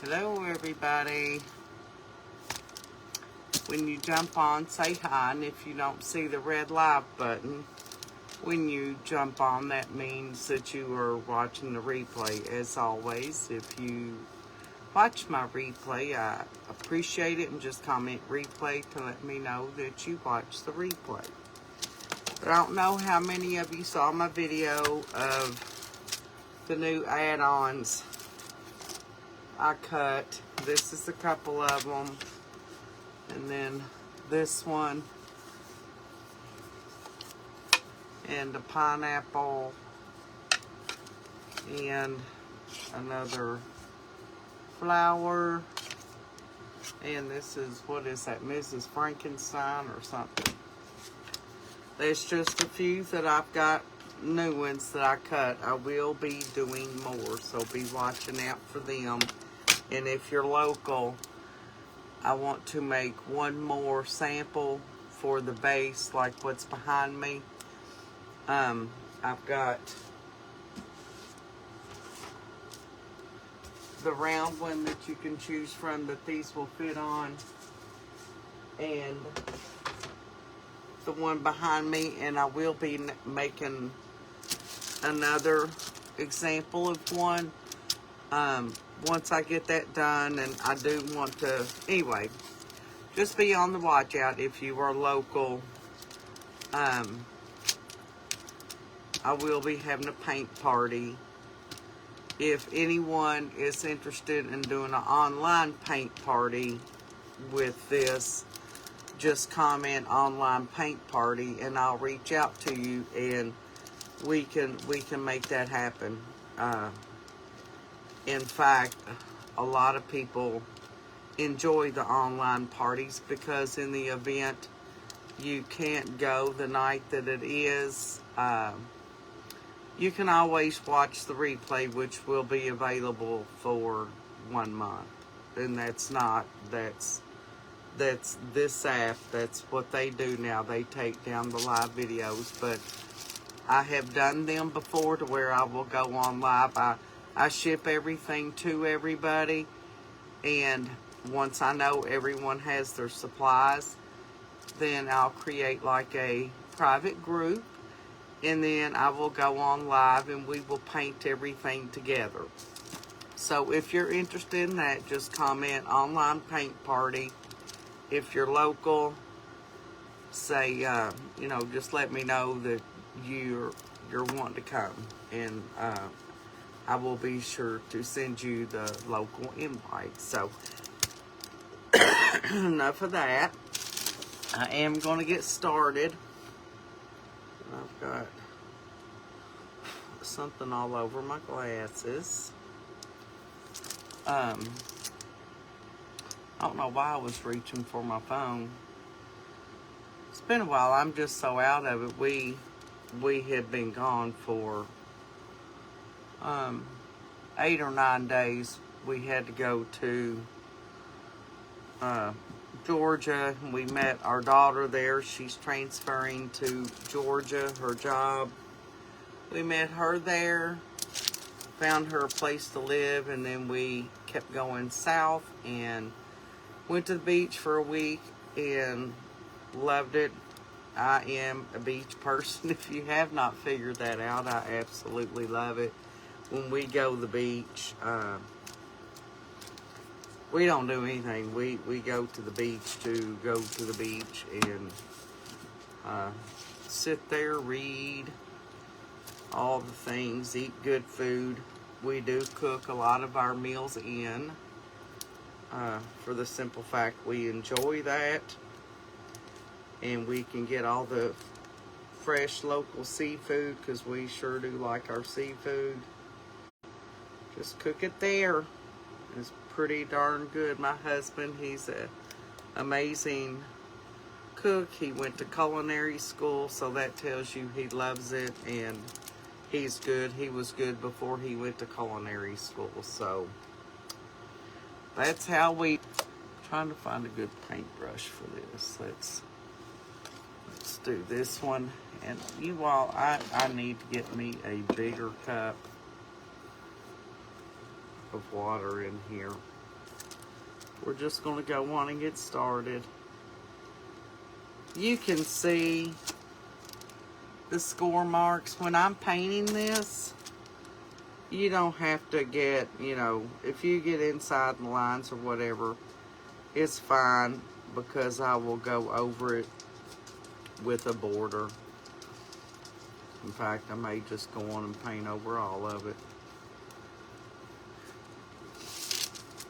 Hello everybody. When you jump on, say hi, and if you don't see the red live button when you jump on, that means that you are watching the replay. As always, if you watch my replay, I appreciate it, and just comment replay to let me know that you watched the replay. But I don't know how many of you saw my video of the new add-ons I cut. This is a couple of them, and then this one, and a pineapple, and another flower, and this is, what is that, Mrs. Frankenstein or something. There's just a few that I've got new ones that I cut. I will be doing more, so be watching out for them. And if you're local, I want to make one more sample for the base, like what's behind me. I've got the round one that you can choose from that these will fit on, and the one behind me, and I will be making another example of one once I get that done. And I do want to, anyway, just be on the watch out if you are local. I will be having a paint party. If anyone is interested in doing an online paint party with this, just comment online paint party and I'll reach out to you, and we can make that happen. In fact, a lot of people enjoy the online parties because in the event you can't go the night that it is, you can always watch the replay, which will be available for 1 month. And that's this app. That's what they do now. They take down the live videos, but I have done them before to where I will go on live. I ship everything to everybody, and once I know everyone has their supplies, then I'll create like a private group, and then I will go on live and we will paint everything together. So if you're interested in that, just comment online paint party. If you're local, say, you know, just let me know that you're wanting to come, and I will be sure to send you the local invite. So enough of that. I am going to get started. I've got something all over my glasses. I don't know why I was reaching for my phone. It's been a while. I'm just so out of it. We had been gone for 8 or 9 days. We had to go to Georgia. We met our daughter there. She's transferring to Georgia, her job. We met her there, found her a place to live, and then we kept going south and went to the beach for a week and loved it. I am a beach person. If you have not figured that out, I absolutely love it. When we go to the beach, we don't do anything. We go to the beach to go to the beach and sit there, read, all the things, eat good food. We do cook a lot of our meals in, for the simple fact we enjoy that, and we can get all the fresh local seafood because we sure do like our seafood. Just cook it there. It's pretty darn good. My husband, he's an amazing cook. He went to culinary school, so that tells you he loves it, and he's good. He was good before he went to culinary school. So that's how we, trying to find a good paintbrush for this. Let's do this one. And you all, I need to get me a bigger cup of water in here. we're just going to go on and get started. You can see the score marks. When I'm painting this, you don't have to get, you know, if you get inside the lines or whatever, it's fine, because I will go over it with a border. In fact, I may just go on and paint over all of it.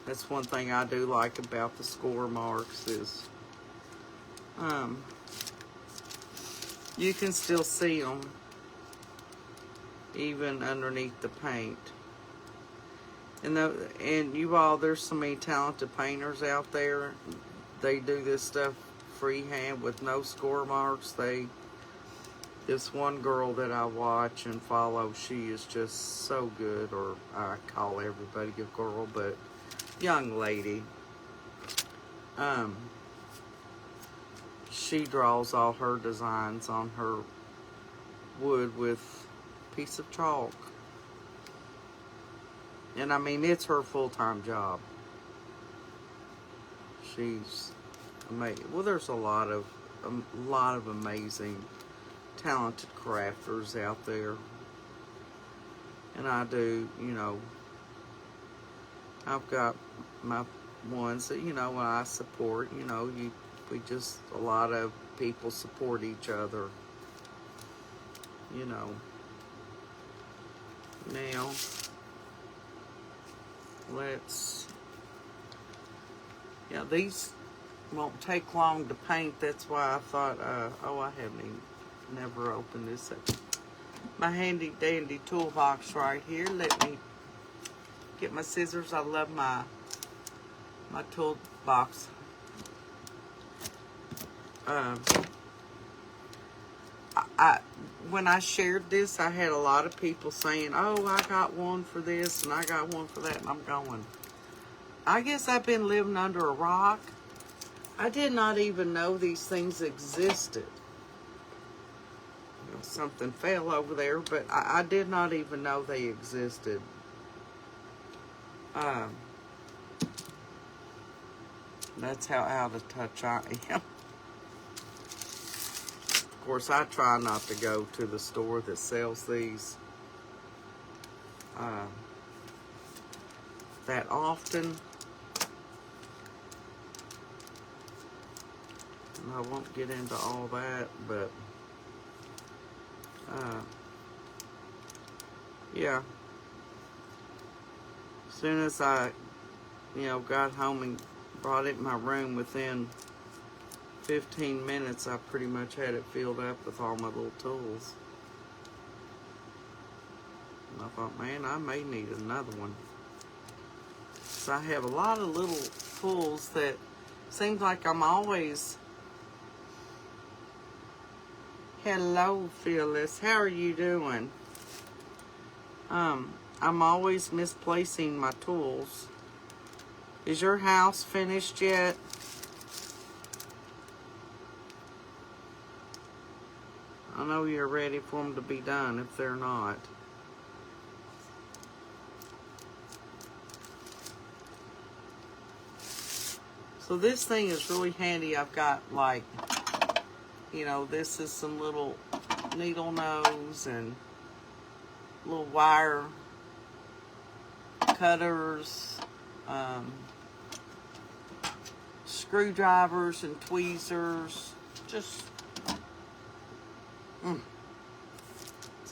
That's one thing I do like about the score marks is you can still see them even underneath the paint. And you all, there's so many talented painters out there. They do this stuff freehand with no score marks. This one girl that I watch and follow, she is just so good, or I call everybody a girl, but young lady. She draws all her designs on her wood with a piece of chalk. And I mean, it's her full-time job. She's amazing. Well, there's a lot of amazing, talented crafters out there. And I do, you know, I've got my ones that, you know, I support. You know, a lot of people support each other. You know. Now, these won't take long to paint. That's why I thought, I never opened this up. My handy dandy toolbox right here. Let me get my scissors. I love my toolbox. When I shared this, I had a lot of people saying, oh, I got one for this and I got one for that, and I'm going, I guess I've been living under a rock. I did not even know these things existed. You know, something fell over there, but I did not even know they existed. That's how out of touch I am. Of course, I try not to go to the store that sells these that often. And I won't get into all that, but yeah. As soon as I, got home and brought it in my room, within 15 minutes, I pretty much had it filled up with all my little tools. And I thought, man, I may need another one. So I have a lot of little tools that seems like I'm always... Hello, Phyllis. How are you doing? I'm always misplacing my tools. Is your house finished yet? I know you're ready for them to be done if they're not. So this thing is really handy. I've got like, this is some little needle nose and little wire cutters, screwdrivers and tweezers. Just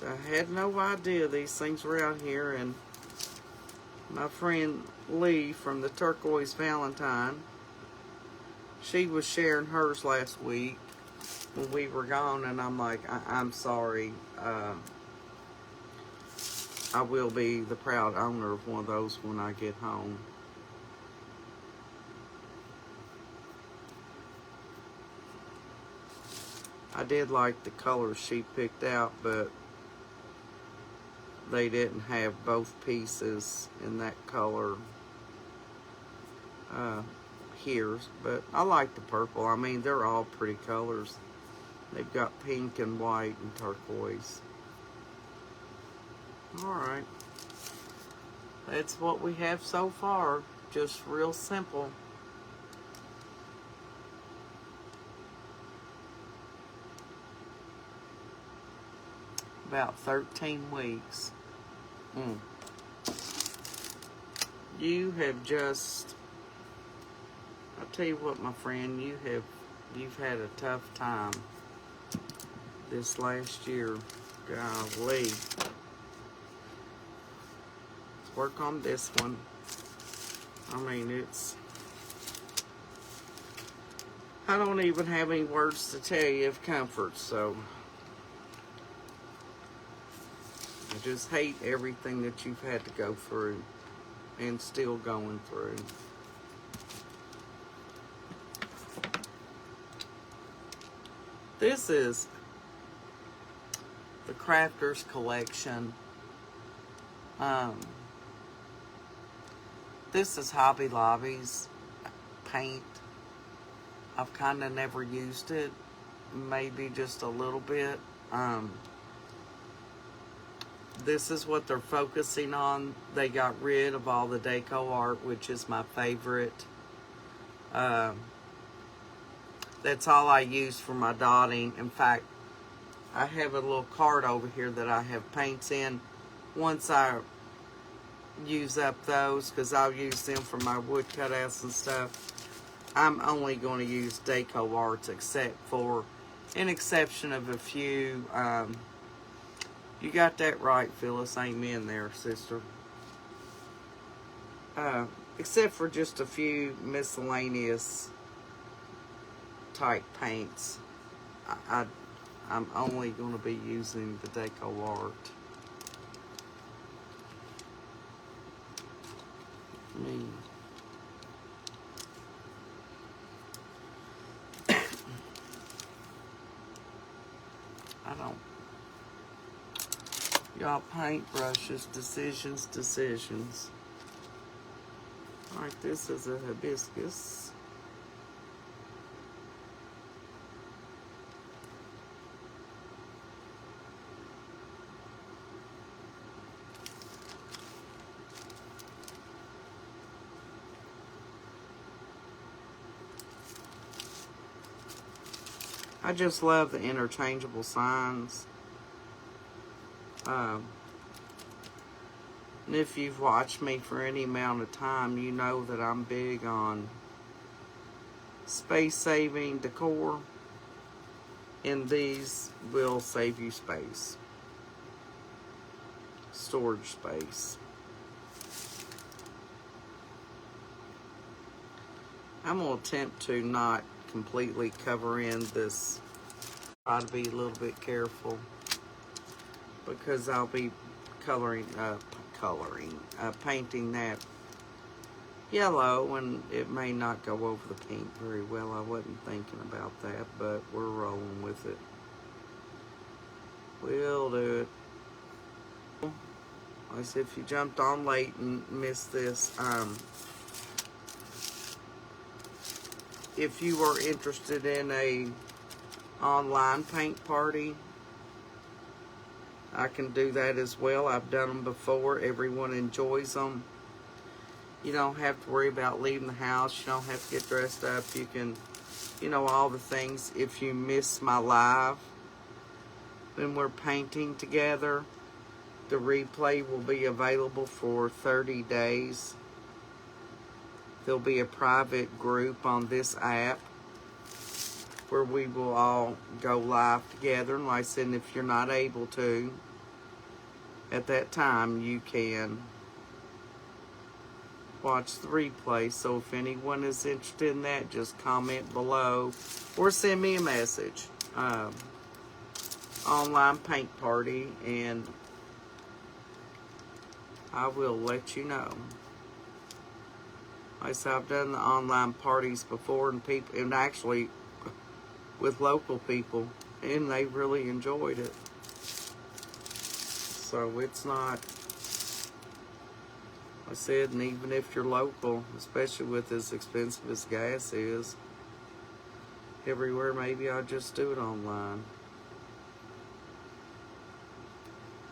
So I had no idea these things were out here, and my friend Lee from the Turquoise Valentine, she was sharing hers last week when we were gone, and I'm like, I'm sorry. I will be the proud owner of one of those when I get home. I did like the colors she picked out, but they didn't have both pieces in that color here. But I like the purple. I mean, they're all pretty colors. They've got pink and white and turquoise. Alright. That's what we have so far. Just real simple. about 13 weeks. You have just, I'll tell you what, my friend, you've had a tough time this last year. Golly. Let's work on this one. I mean, I don't even have any words to tell you of comfort, so I just hate everything that you've had to go through and still going through. This is the Crafters Collection. This is Hobby Lobby's paint. I've kind of never used it, maybe just a little bit. This is what they're focusing on. They got rid of all the deco art, which is my favorite. That's all I use for my dotting. In fact, I have a little card over here that I have paints in. Once I use up those, because I'll use them for my wood cutouts and stuff, I'm only going to use deco arts, except for an exception of a few. You got that right, Phyllis. Amen there, sister. Except for just a few miscellaneous type paints. I'm only going to be using the deco art. I don't. Y'all, paintbrushes, decisions. Alright, this is a hibiscus. I just love the interchangeable signs. And if you've watched me for any amount of time, you know that I'm big on space-saving decor, and these will save you space. Storage space. I'm going to attempt to not completely cover in this. Try to be a little bit careful, because I'll be painting that yellow, and it may not go over the pink very well. I wasn't thinking about that, but we're rolling with it. We'll do it. I said, if you jumped on late and missed this, if you are interested in a online paint party, I can do that as well. I've done them before. Everyone enjoys them. You don't have to worry about leaving the house. You don't have to get dressed up. You can, all the things. If you miss my live, when we're painting together, the replay will be available for 30 days. There'll be a private group on this app where we will all go live together. And like I said, if you're not able to at that time, you can watch the replay. So if anyone is interested in that, just comment below or send me a message. Online paint party, and I will let you know. Like I said, I've done the online parties before, and actually with local people, and they really enjoyed it. So it's not, I said, and even if you're local, especially with as expensive as gas is, everywhere, maybe I'll just do it online.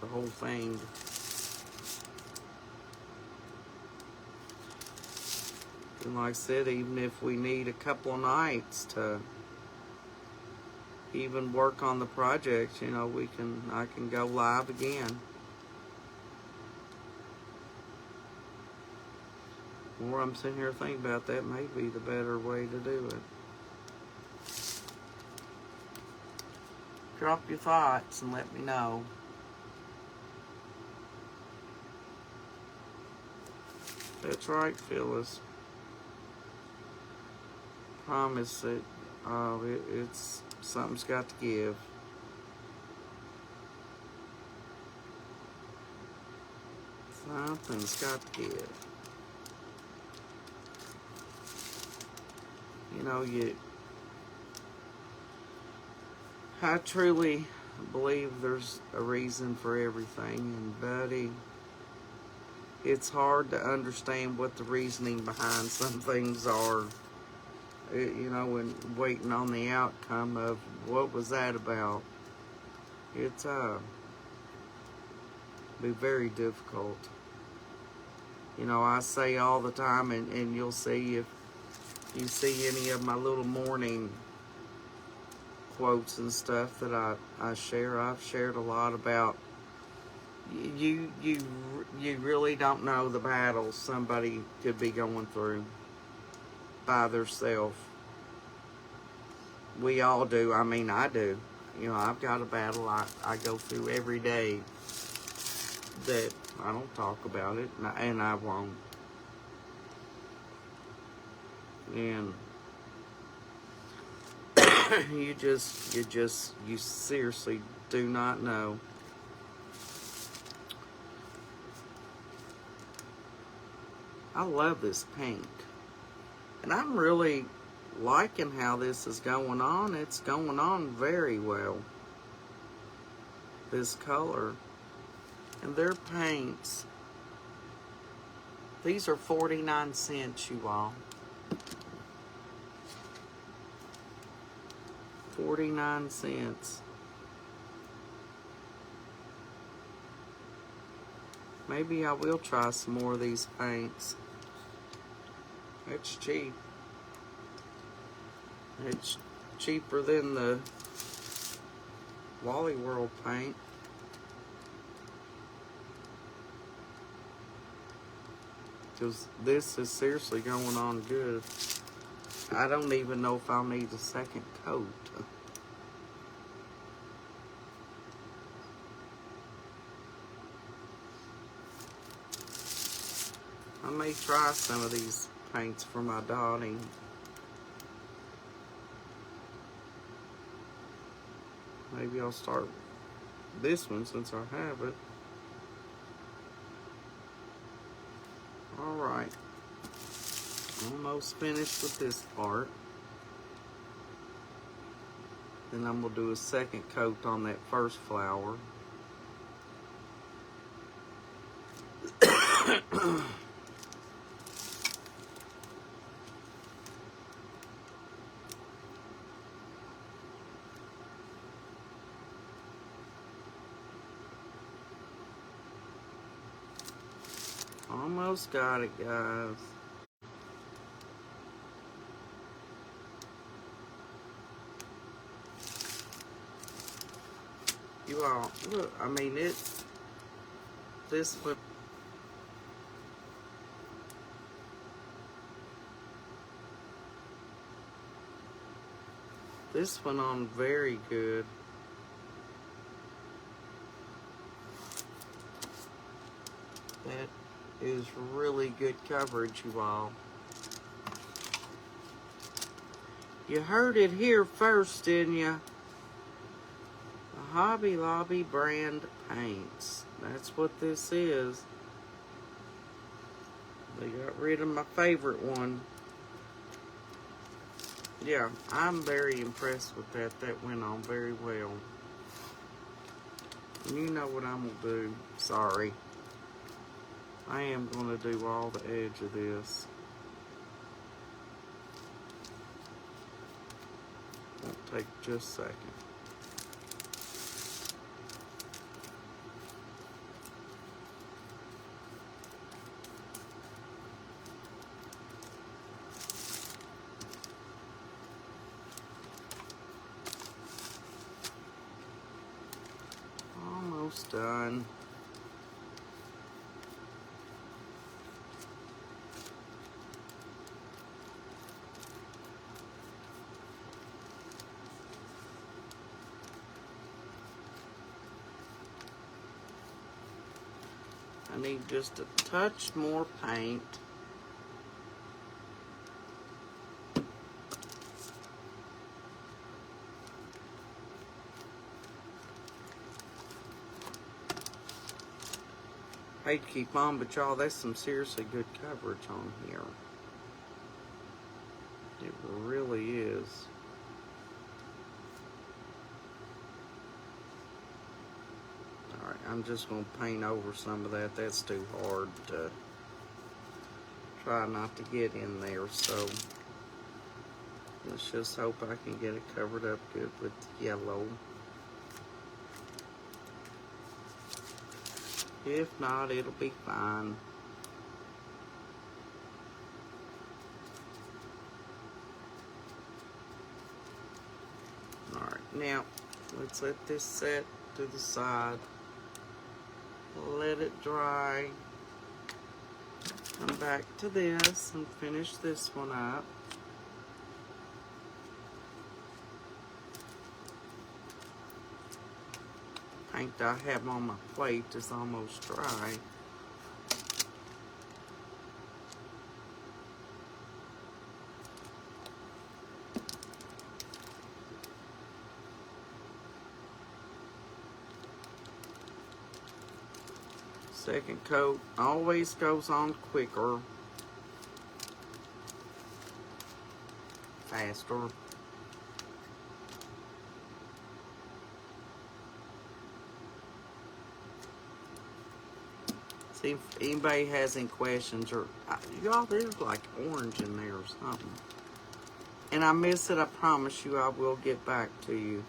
The whole thing. And like I said, even if we need a couple of nights to, even work on the project, you know, I can go live again. The more I'm sitting here thinking about that, may be the better way to do it. Drop your thoughts and let me know. That's right, Phyllis. Promise that it's something's got to give. Something's got to give. You know, I truly believe there's a reason for everything, and buddy, it's hard to understand what the reasoning behind some things are. You know, and waiting on the outcome of what was that about. It's be very difficult. You know, I say all the time, and you'll see if you see any of my little morning quotes and stuff that I share. I've shared a lot about you really don't know the battles somebody could be going through by themselves. We all do. I mean, I do. You know, I've got a battle I go through every day that I don't talk about it, and I won't. And you seriously do not know. I love this pink. And I'm really liking how this is going on. It's going on very well. This color. And their paints. These are 49 cents, you all. 49 cents. Maybe I will try some more of these paints. It's cheap. It's cheaper than the Wally World paint. Because this is seriously going on good. I don't even know if I'll need a second coat. I may try some of these paints for my dotting. Maybe I'll start this one since I have it. Alright. Almost finished with this part. Then I'm going to do a second coat on that first flower. Almost got it, guys. You all, look, I mean, this one, this went on very good. That is really good coverage, you all. You heard it here first, didn't you? The Hobby Lobby brand paints. That's what this is. They got rid of my favorite one. Yeah, I'm very impressed with that. That went on very well. And you know what I'm going to do. Sorry. I am going to do all the edge of this. Won't take just a second. done. I need just a touch more paint. I hate to keep on, but y'all, that's some seriously good coverage on here. It really is. Alright, I'm just going to paint over some of that. That's too hard to try not to get in there, so let's just hope I can get it covered up good with yellow. If not, it'll be fine. Alright, now let's let this set to the side. Let it dry. Come back to this and finish this one up. Paint I have on my plate is almost dry. Second coat always goes on quicker, faster. See if anybody has any questions, or y'all, there's like orange in there or something. And I miss it, I promise you I will get back to you.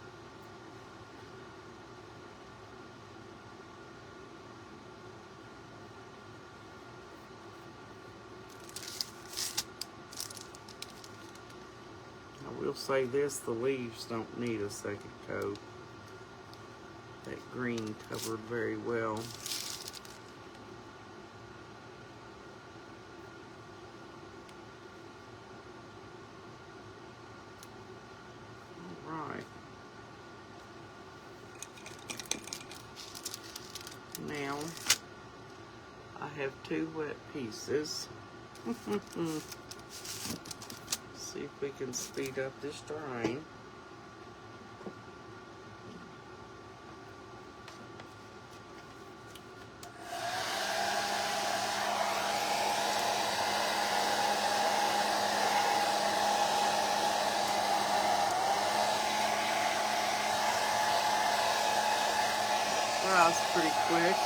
I will say this, the leaves don't need a second coat. That green covered very well. Now, I have 2 wet pieces. See if we can speed up this drying. Dries pretty quick.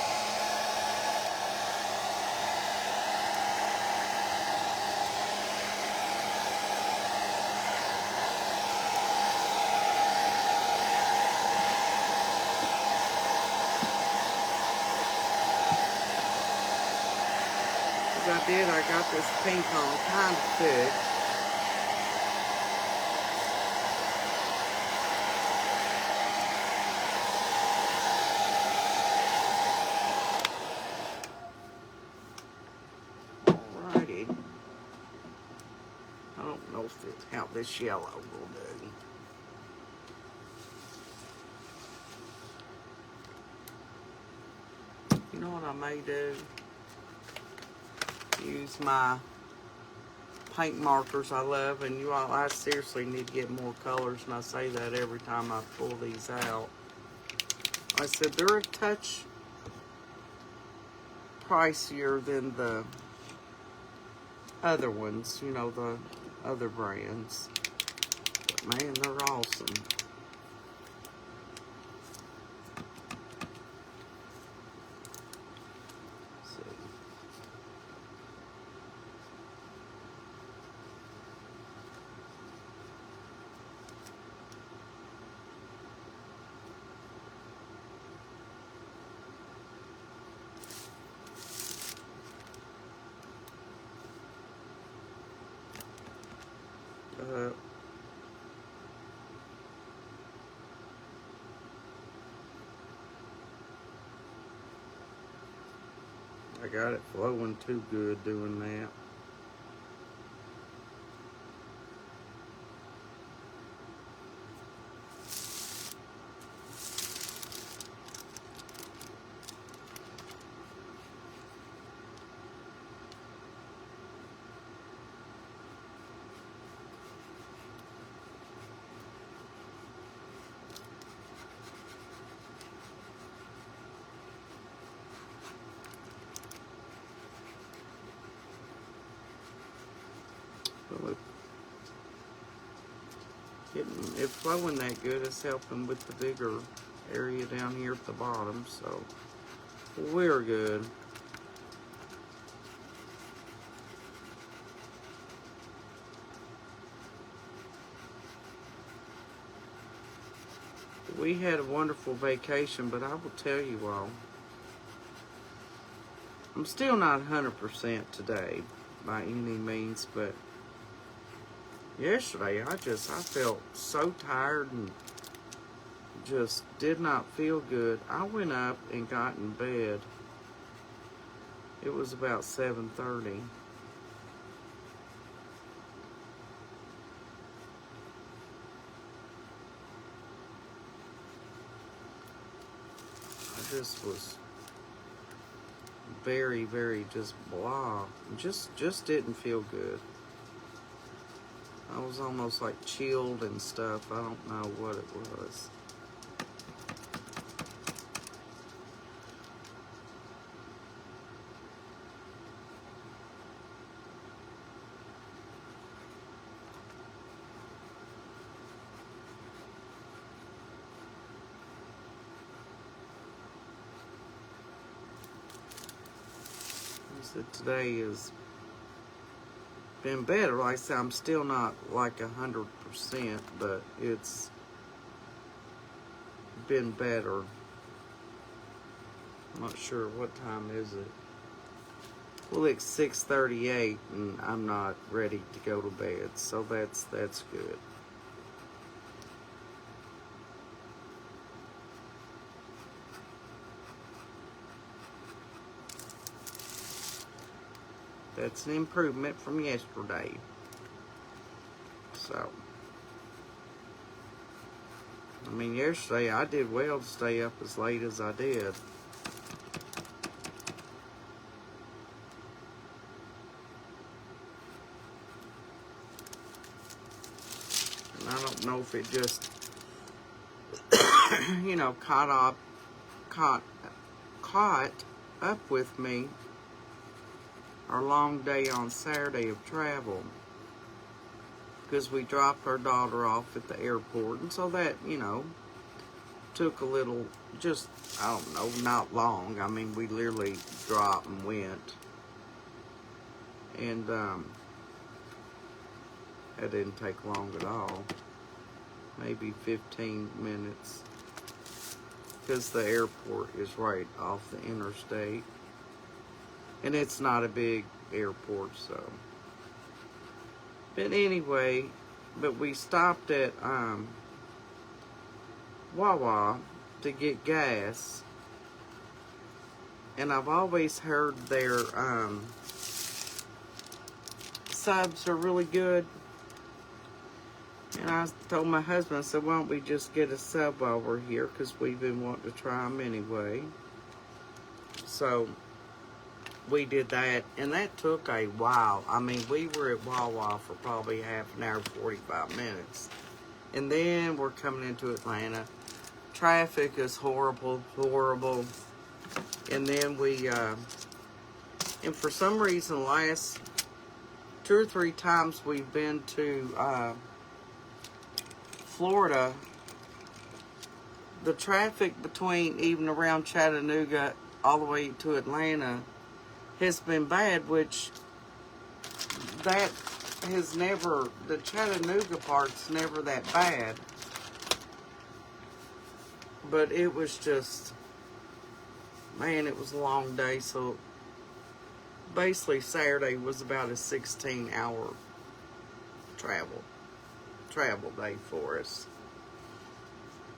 I got this pink on kind of thick. Alrighty. I don't know how this yellow will do. You know what I may do? Use my paint markers I love, and you all, I seriously need to get more colors, and I say that every time I pull these out. Like I said, they're a touch pricier than the other ones, you know, the other brands. But man, they're awesome. I got it flowing too good doing that. Well, it flowing that good is helping with the bigger area down here at the bottom, so we're good. We had a wonderful vacation, but I will tell you all, I'm still not 100% today by any means, but yesterday I felt so tired and just did not feel good. I went up and got in bed. It was about 7:30. I just was very, very just blah. Just didn't feel good. I was almost like chilled and stuff. I don't know what it was. Today has been better. Like I said, I'm still not like 100%, but it's been better. I'm not sure what time is it. Well, it's 6:38, and I'm not ready to go to bed, so that's good. That's an improvement from yesterday. So, I mean, yesterday I did well to stay up as late as I did. And I don't know if it just, you know, caught up with me. Our long day on Saturday of travel, because we dropped our daughter off at the airport, and so that, you know, took a little, just, I don't know, not long. I mean, we literally dropped and went, and that didn't take long at all, maybe 15 minutes, because the airport is right off the interstate. And it's not a big airport, so. But anyway, but we stopped at Wawa to get gas. And I've always heard their subs are really good. And I told my husband, I said, why don't we just get a sub while we're here? Because we've been wanting to try them anyway. So we did that, and that took a while. I mean, we were at Wawa for probably half an hour, 45 minutes. And then we're coming into Atlanta. Traffic is horrible. And then we, and for some reason, last 2 or 3 times we've been to Florida, the traffic between, even around Chattanooga all the way to Atlanta, has been bad, which that has never, the Chattanooga part's never that bad. But it was just, man, it was a long day. So basically Saturday was about a 16-hour travel day for us.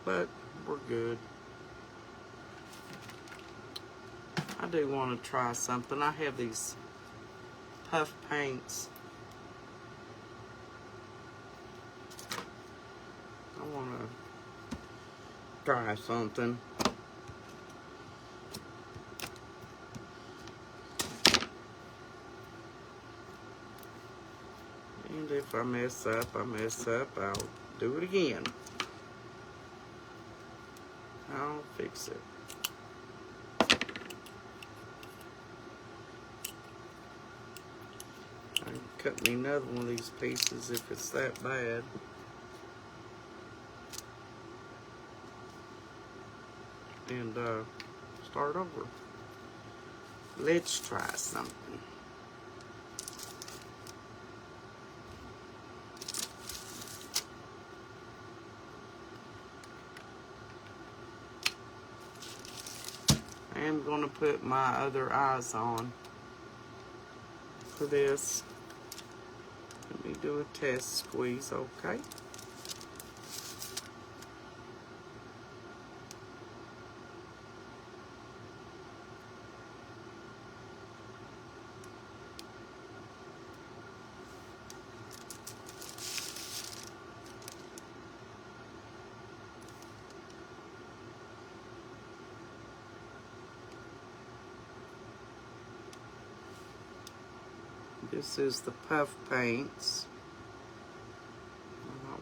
But we're good. I do want to try something. I have these puff paints. I want to try something. And if I mess up, I'll do it again. I'll fix it. I can cut me another one of these pieces if it's that bad. And start over. Let's try something. I am going to put my other eyes on for this. Let me do a test squeeze, okay? This is the puff paints.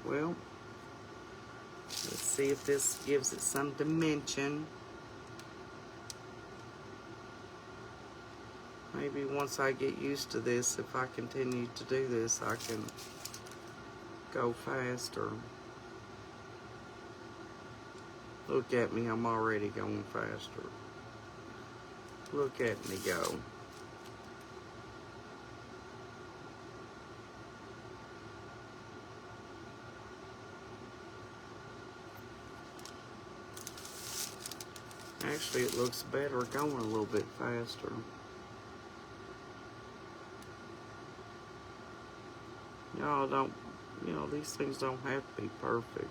Well, let's see if this gives it some dimension. Maybe once I get used to this, if I continue to do this, I can go faster. Look at me, I'm already going faster. Look at me go. Actually, it looks better going a little bit faster. Y'all don't, these things don't have to be perfect.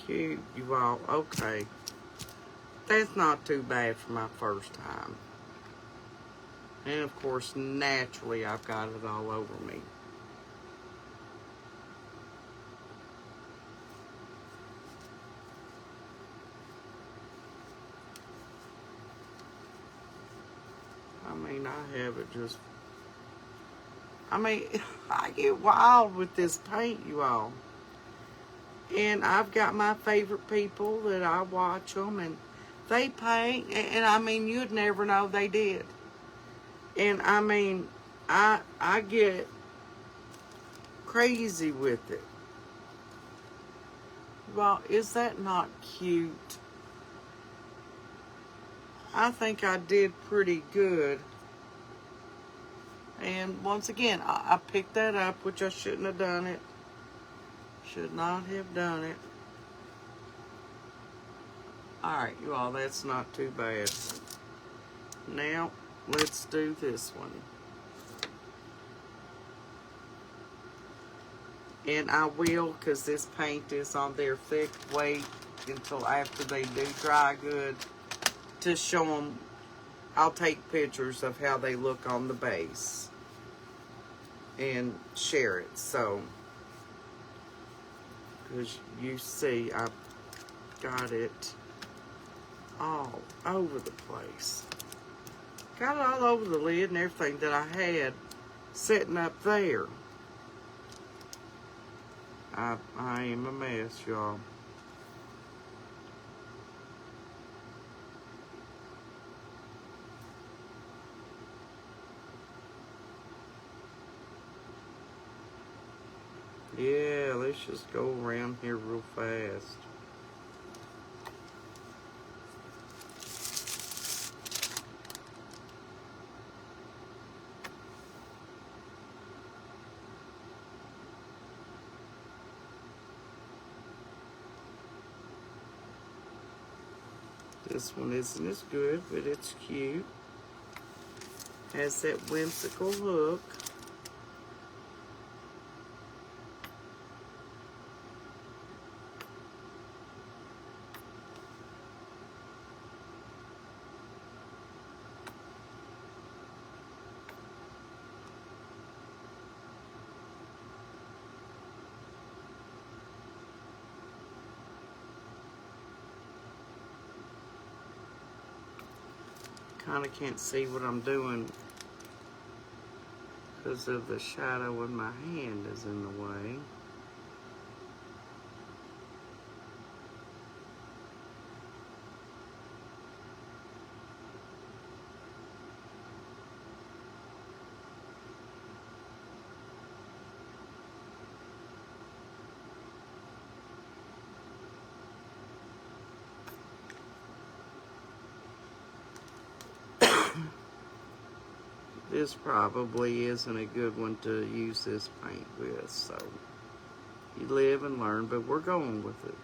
Cute, you all. Okay. That's not too bad for my first time. And of course, naturally, I've got it all over me. I mean, I have it just... I mean, I get wild with this paint, you all. And I've got my favorite people that I watch them, and they paint, and I mean, you'd never know they did. And I mean, I get crazy with it. Well, is that not cute? I think I did pretty good. And once again, I picked that up, which I shouldn't have done it. Should not have done it. Alright, you all, that's not too bad. Now, let's do this one. And I will, because this paint is on there thick, wait until after they do dry good to show them. I'll take pictures of how they look on the base and share it. So, because you see, I've got it all over the place. Got it all over the lid and everything that I had sitting up there. I am a mess, y'all. Yeah, let's just go around here real fast. This one isn't as good, but it's cute. Has that whimsical look. Kind of can't see what I'm doing because of the shadow in my hand is in the way. This probably isn't a good one to use this paint with, so you live and learn, but we're going with it.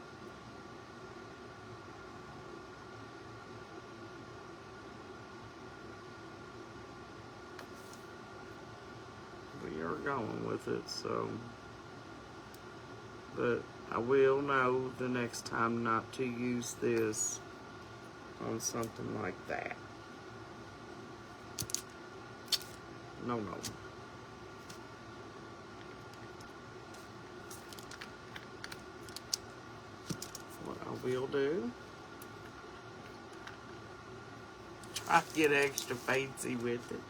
We are going with it, so, but I will know the next time not to use this on something like that. No. What I will do, try to get extra fancy with it.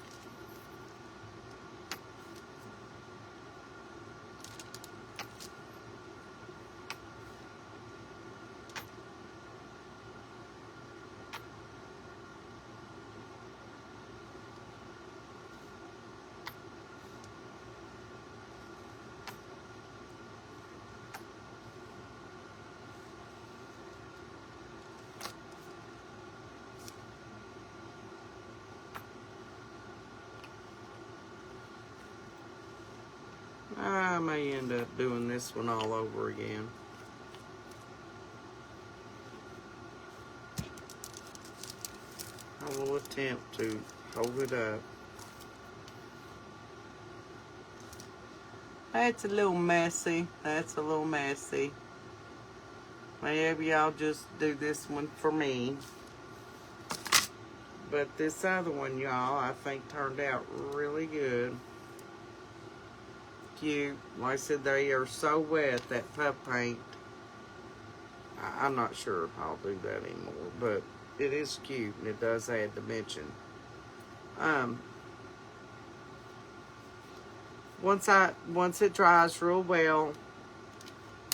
I may end up doing this one all over again. I will attempt to hold it up. That's a little messy. That's a little messy. Maybe y'all just do this one for me. But this other one, y'all, I think turned out really good. Cute. Like I said, they are so wet, that puff paint. I'm not sure if I'll do that anymore, but it is cute and it does add dimension. Once it dries real well,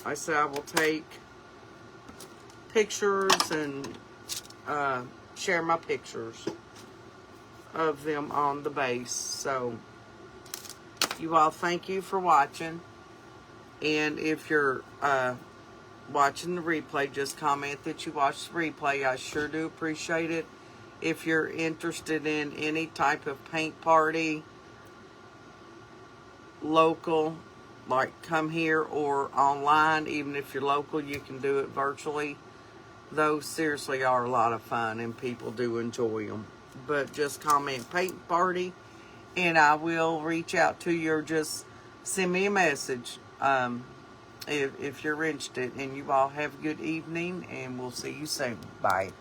I say I will take pictures and share my pictures of them on the base. So you all, thank you for watching, and if you're watching the replay, just comment that you watched the replay. I sure do appreciate it. If you're interested in any type of paint party, local, like come here, or online, even if you're local, you can do it virtually. Those seriously are a lot of fun and people do enjoy them. But just comment paint party and I will reach out to you, or just send me a message if you're interested. And you all have a good evening, and we'll see you soon. Bye.